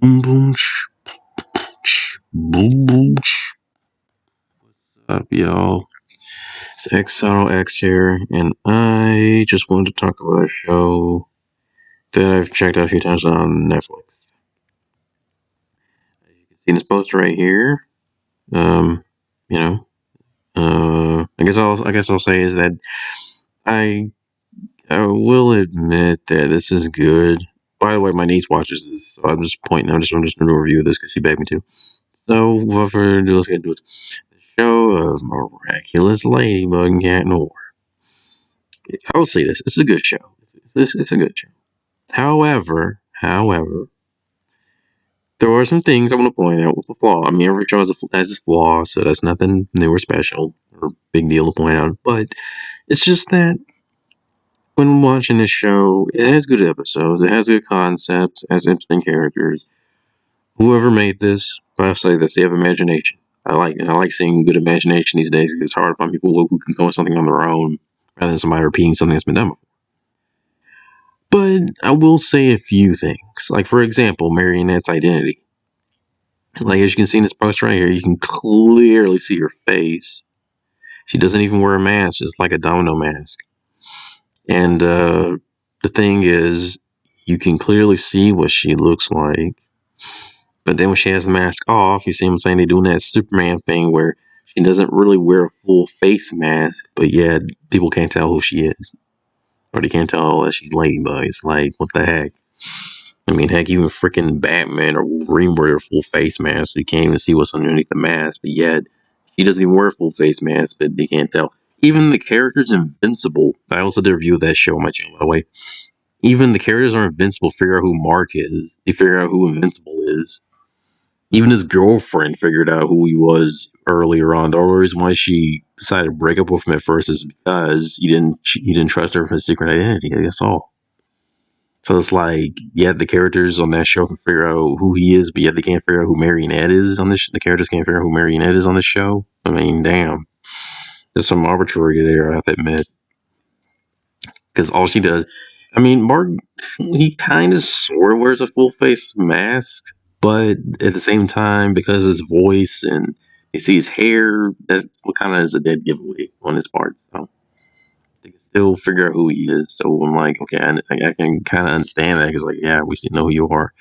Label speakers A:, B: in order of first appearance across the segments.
A: Boom boom boom boom. What's up, y'all? It's X here, and I just wanted to talk about a show that I've checked out a few times on Netflix. As you can see this poster right here. Um, you know, I guess I'll say is that I I will admit that this is good. By the way, my niece watches this, so I'm just pointing. I'm just going to review this because she begged me to. So without further ado, let's get into it. The show of Miraculous Ladybug and Cat Noir. I will say this: it's a good show. It's a good show. However, there are some things I want to point out with the flaw. I mean, every show has its flaw, so that's nothing new or special or big deal to point out. But it's just that when watching this show, it has good episodes, it has good concepts, it has interesting characters. Whoever made this, I say this, they have imagination. I like seeing good imagination these days. It's hard to find people who can come up with something on their own rather than somebody repeating something that's been done before. But I will say a few things. Like, for example, Marionette's identity. Like, as you can see in this poster right here, you can clearly see her face. She doesn't even wear a mask, it's like a domino mask. And the thing is, you can clearly see what she looks like. But then when she has the mask off, you see what I'm saying? They're doing that Superman thing where she doesn't really wear a full face mask, but yet people can't tell who she is. Or they can't tell that she's Ladybug. It's like, what the heck? I mean, heck, even freaking Batman or Wolverine wear a full face mask. So you can't even see what's underneath the mask, but yet she doesn't even wear a full face mask, but they can't tell. Even the character's Invincible. I also did a review of that show on my channel, by the way. Even the characters are invincible. Figure out who Mark is. They figure out who Invincible is. Even his girlfriend figured out who he was earlier on. The only reason why she decided to break up with him at first is because he didn't trust her for his secret identity. That's all. So it's like, yeah, the characters on that show can figure out who he is, but yet they can't figure out who Marionette is on this. The characters can't figure out who Marionette is on this show. I mean, damn, there's some arbitrary there. I have to admit, because all she does, I mean, Mark, he kind of sort of wears a full face mask, but at the same time, because of his voice and you see his hair, that's what kind of is a dead giveaway on his part. So they can still figure out who he is. So I'm like, okay, I can kind of understand that because, like, yeah, we still know who you are.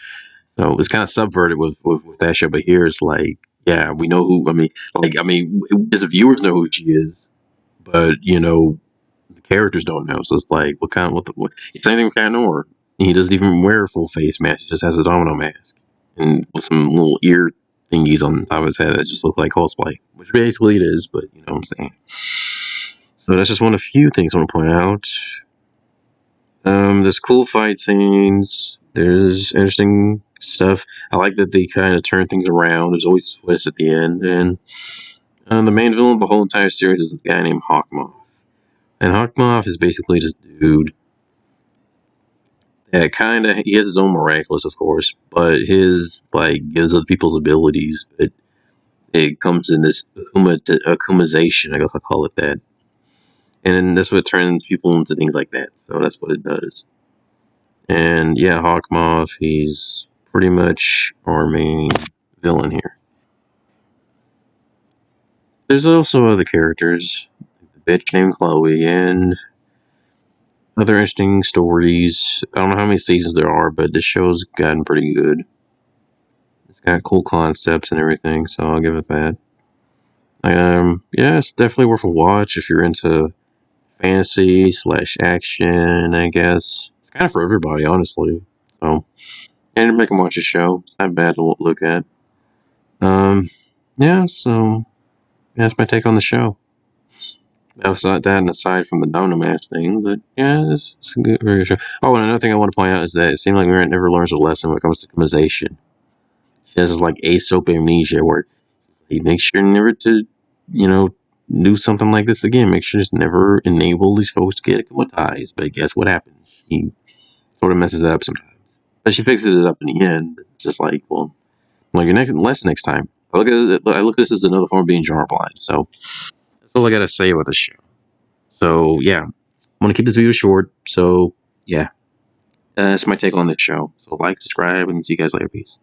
A: So it's kind of subverted with that show, but here it's like, yeah, we know who. I mean, as the viewers know who she is, but the characters don't know. So it's like, what? Same thing with Cat Noir. He doesn't even wear a full face mask. He just has a domino mask and with some little ear thingies on top of his head that just look like cosplay, which basically it is. But you know what I'm saying. So that's just one of the few things I want to point out. There's cool fight scenes. There's interesting stuff. I like that they kind of turn things around. There's always twists at the end, and the main villain of the whole entire series is a guy named Hawkmoth. And Hawkmoth is basically this dude that he has his own Miraculous, of course, but his gives other people's abilities. But it comes in this akumization, I guess I'll call it that, and that's what turns people into things like that. So that's what it does. And yeah, Hawkmoth, he's pretty much our main villain here. There's also other characters, the bitch named Chloe, and other interesting stories. I don't know how many seasons there are, but this show's gotten pretty good. It's got cool concepts and everything, so I'll give it that. Yeah, it's definitely worth a watch if you're into fantasy / action, I guess. It's kind of for everybody, honestly. So, and make them watch a show. It's not bad to look at. Yeah, so that's my take on the show. Outside that and aside from the Dynamax thing, but yeah, it's a good, very good show. Oh, and another thing I want to point out is that it seems like Mirren never learns a lesson when it comes to customization. She has this asoap amnesia where he makes sure never to, do something like this again. Make sure to never enable these folks to get acclimatized. But guess what happens? She sort of messes it up sometimes. But she fixes it up in the end. It's just like, well, your next time. I look at this as another form of being jar blind. So that's all I gotta say about this show. So yeah, I'm gonna keep this video short. So yeah, that's my take on this show. So like, subscribe, and see you guys later. Peace.